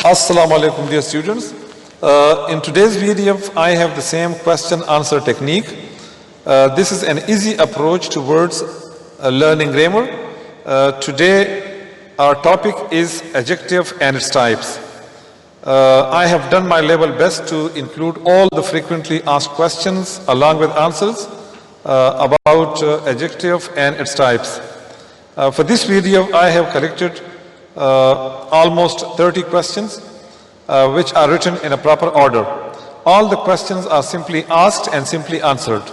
Assalamu alaikum, dear students. In today's video, I have the same question answer technique. This is an easy approach towards learning grammar. Today, our topic is adjective and its types. I have done my level best to include all the frequently asked questions along with answers about adjective and its types. For this video, I have collected almost 30 questions which are written in a proper order. All the questions are simply asked and simply answered.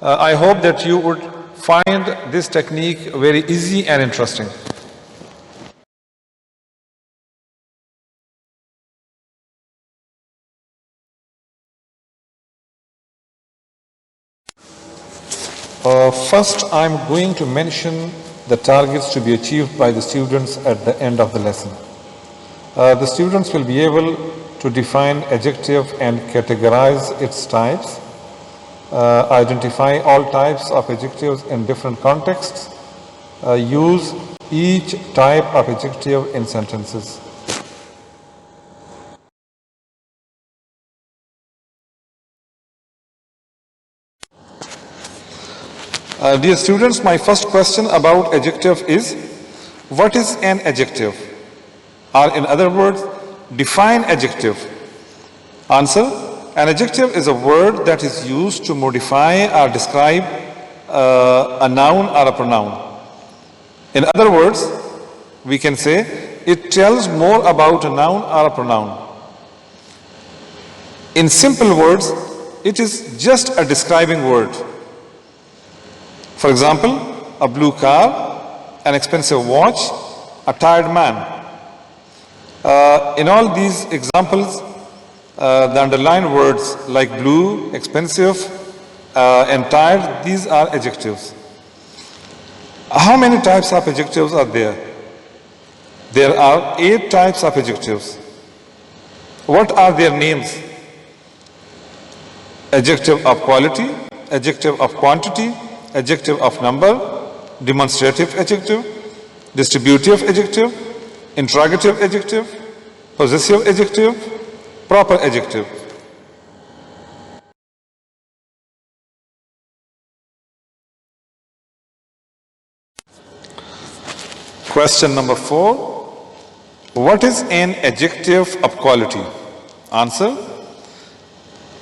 I hope that you would find this technique very easy and interesting. First, I'm going to mention the targets to be achieved by the students at the end of the lesson. The students will be able to define adjective and categorize its types, identify all types of adjectives in different contexts, use each type of adjective in sentences. Dear students, my first question about adjective is, what is an adjective? Or in other words, define adjective. Answer, an adjective is a word that is used to modify or describe a noun or a pronoun. In other words, we can say, it tells more about a noun or a pronoun. In simple words, it is just a describing word. For example, a blue car, an expensive watch, a tired man. In all these examples, the underlined words like blue, expensive, and tired, these are adjectives. How many types of adjectives are there? There are 8 types of adjectives. What are their names? Adjective of quality, adjective of quantity, adjective of number, demonstrative adjective, distributive adjective, interrogative adjective, possessive adjective, proper adjective. Question number 4. What is an adjective of quality? Answer,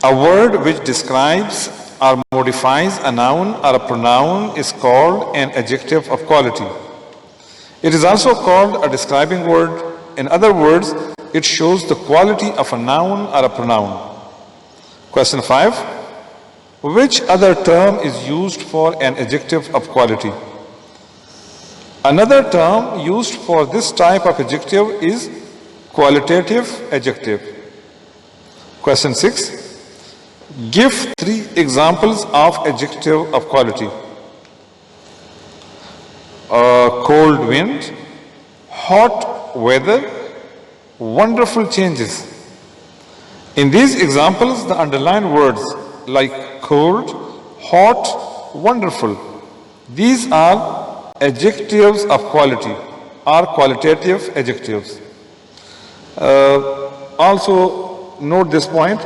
a word which describes or modifies a noun or a pronoun is called an adjective of quality. It is also called a describing word. In other words, it shows the quality of a noun or a pronoun. Question 5. Which other term is used for an adjective of quality? Another term used for this type of adjective is qualitative adjective. Question 6. Give 3 examples of adjective of quality. Cold wind, hot weather, wonderful changes. In these examples, the underlined words like cold, hot, wonderful, these are adjectives of quality or qualitative adjectives. Also note this point.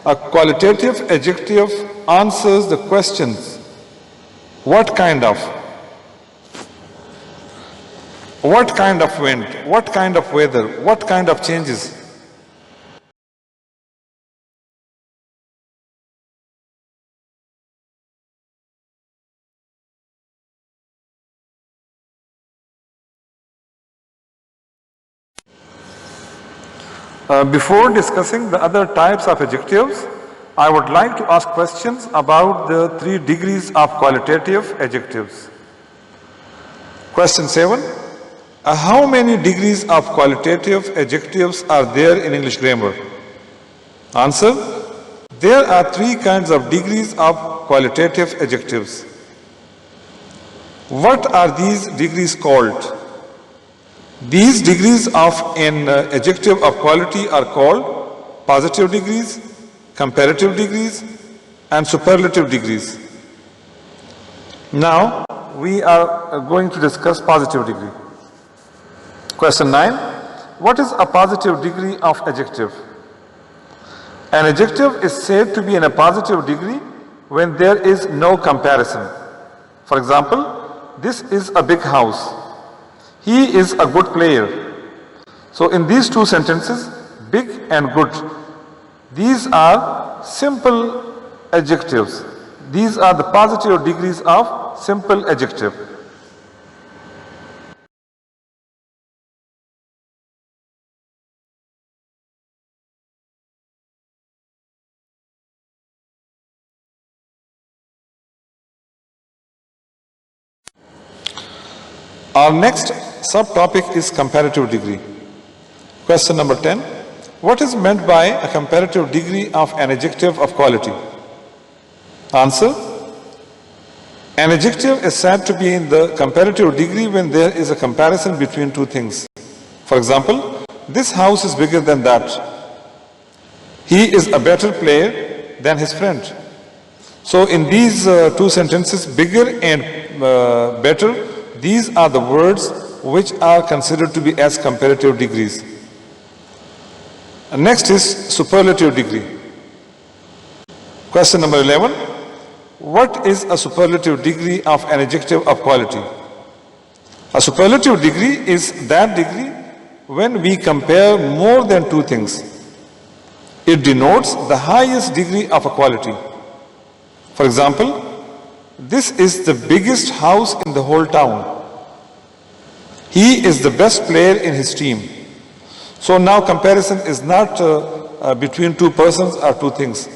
A qualitative adjective answers the questions, what kind of wind, what kind of weather, what kind of changes. Before discussing the other types of adjectives, I would like to ask questions about the 3 degrees of qualitative adjectives. Question 7. How many degrees of qualitative adjectives are there in English grammar? Answer. There are 3 kinds of degrees of qualitative adjectives. What are these degrees called? These degrees of an adjective of quality are called positive degrees, comparative degrees, and superlative degrees. Now, we are going to discuss positive degree. Question 9. What is a positive degree of adjective? An adjective is said to be in a positive degree when there is no comparison. For example, this is a big house. He is a good player. So in these 2 sentences, big and good, these are simple adjectives. These are the positive degrees of simple adjective. Our next subtopic is comparative degree. Question number 10. What is meant by a comparative degree of an adjective of quality? Answer. An adjective is said to be in the comparative degree when there is a comparison between 2 things. For example, this house is bigger than that. He is a better player than his friend. So in these 2 sentences, bigger and better, these are the words which are considered to be as comparative degrees. Next is superlative degree. Question number 11. What is a superlative degree of an adjective of quality? A superlative degree is that degree when we compare more than 2 things. It denotes the highest degree of a quality. For example, this is the biggest house in the whole town. He is the best player in his team. So now comparison is not between 2 persons or 2 things.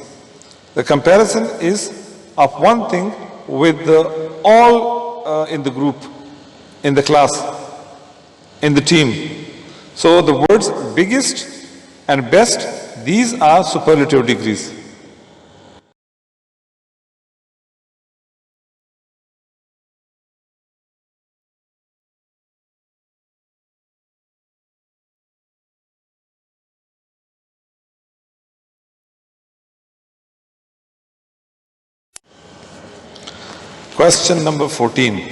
The comparison is of one thing with all in the group, in the class, in the team. So the words biggest and best, these are superlative degrees. Question number 14.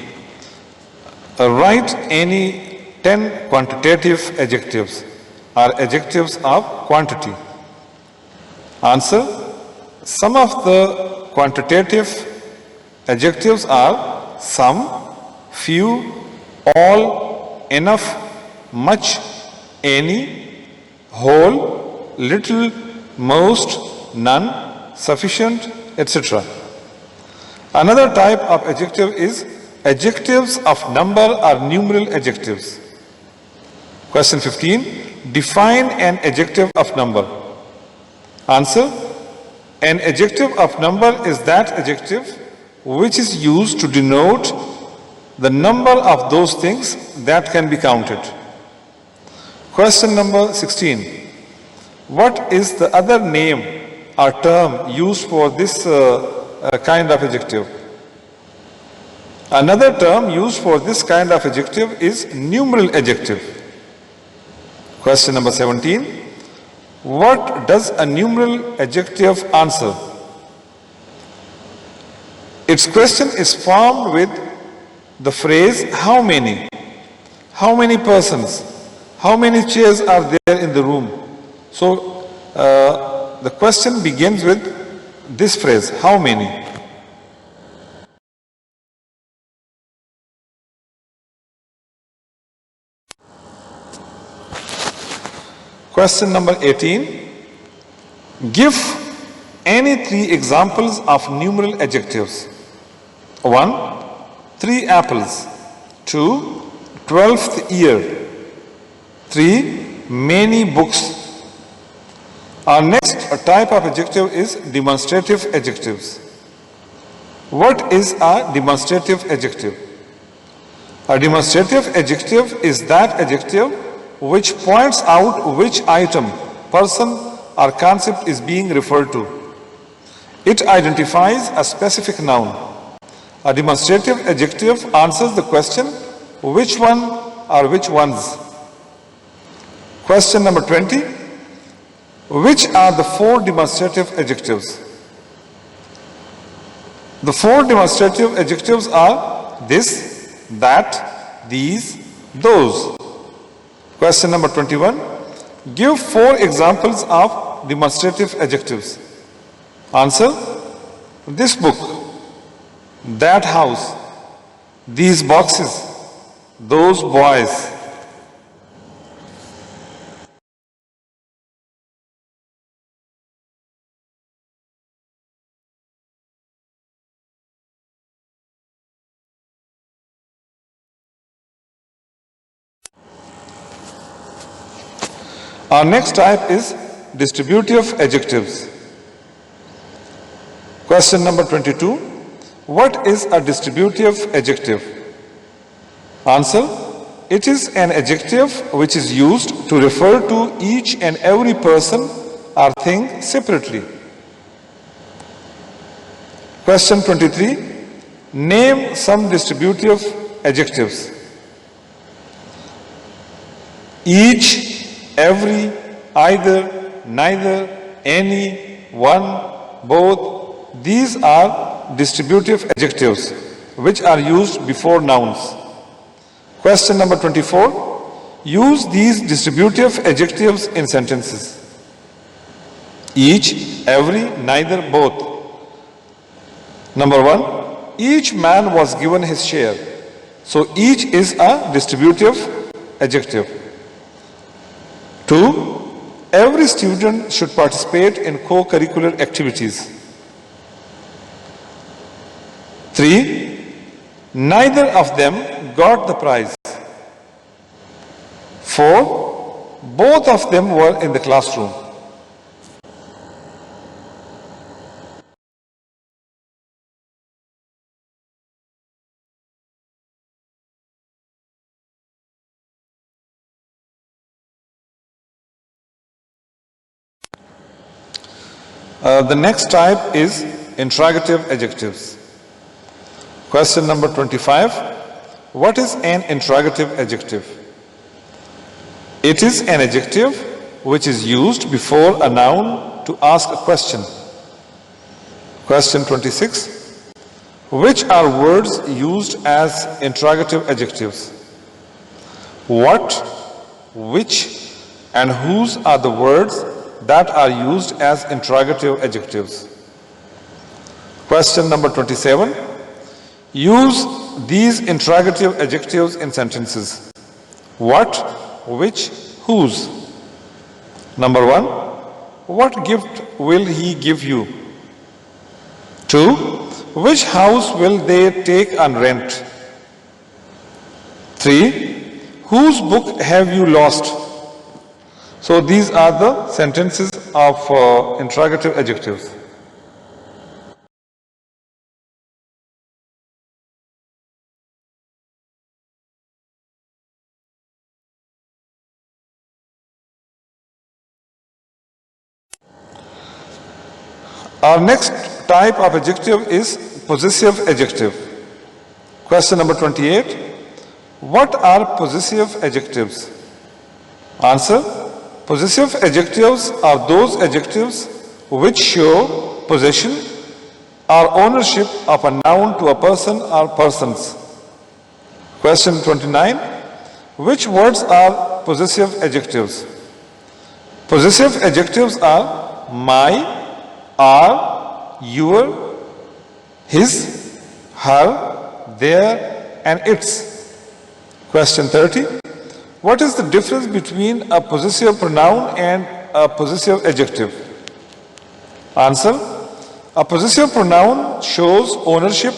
Write any 10 quantitative adjectives or adjectives of quantity. Answer. Some of the quantitative adjectives are some, few, all, enough, much, any, whole, little, most, none, sufficient, etc. Another type of adjective is adjectives of number or numeral adjectives. Question 15. Define an adjective of number. Answer. An adjective of number is that adjective which is used to denote the number of those things that can be counted. Question number 16. What is the other name or term used for this kind of adjective? Another term used for this kind of adjective is numeral adjective. Question number 17. What does a numeral adjective answer? Its question is formed with the phrase how many? How many persons? How many chairs are there in the room? So the question begins with this phrase, how many? Question number 18. Give any 3 examples of numeral adjectives. 1. 3 apples. 2. 12th year. 3. Many books. Our next type of adjective is demonstrative adjectives. What is a demonstrative adjective? A demonstrative adjective is that adjective which points out which item, person, or concept is being referred to. It identifies a specific noun. A demonstrative adjective answers the question, which one or which ones? Question number 20. Which are the 4 demonstrative adjectives? The 4 demonstrative adjectives are this, that, these, those. Question number 21. Give 4 examples of demonstrative adjectives. Answer: this book, that house, these boxes, those boys. Our next type is distributive adjectives. Question number 22. What is a distributive adjective? Answer: it is an adjective which is used to refer to each and every person or thing separately. Question 23. Name some distributive adjectives. Each, every, either, neither, any, one, both. These are distributive adjectives which are used before nouns. Question number 24. Use these distributive adjectives in sentences. Each, every, neither, both. Number 1. Each man was given his share. So each is a distributive adjective. 2. Every student should participate in co-curricular activities. 3. Neither of them got the prize. 4. Both of them were in the classroom. The next type is interrogative adjectives. Question number 25. What is an interrogative adjective? It is an adjective which is used before a noun to ask a question. Question 26. Which are words used as interrogative adjectives? What, which, and whose are the words that are used as interrogative adjectives? Question number 27. Use these interrogative adjectives in sentences. What, which, whose? Number 1. What gift will he give you? 2. Which house will they take on rent? 3. Whose book have you lost? So these are the sentences of interrogative adjectives. Our next type of adjective is possessive adjective. Question number 28. What are possessive adjectives? Answer: possessive adjectives are those adjectives which show possession or ownership of a noun to a person or persons. Question 29. Which words are possessive adjectives? Possessive adjectives are my, are, your, his, her, their, and its. Question 30. What is the difference between a possessive pronoun and a possessive adjective? Answer: a possessive pronoun shows ownership,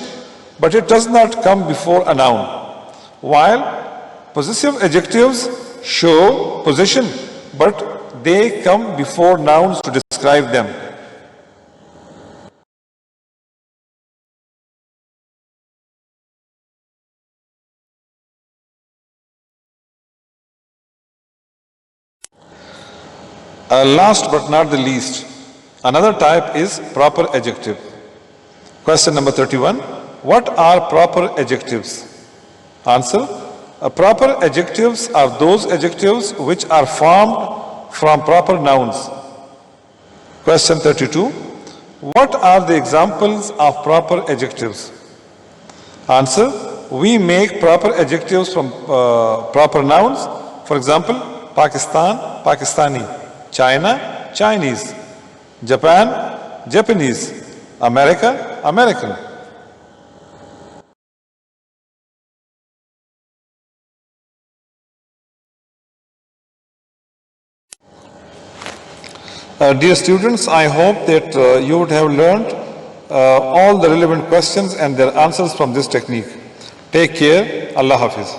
but it does not come before a noun, while possessive adjectives show possession, but they come before nouns to describe them. Last but not the least, another type is proper adjective. Question number 31. What are proper adjectives? Answer. Proper adjectives are those adjectives which are formed from proper nouns. Question 32. What are the examples of proper adjectives? Answer. We make proper adjectives from proper nouns. For example, Pakistan, Pakistani. China, Chinese. Japan, Japanese. America, American. Dear students, I hope that you would have learned all the relevant questions and their answers from this technique. Take care. Allah Hafiz.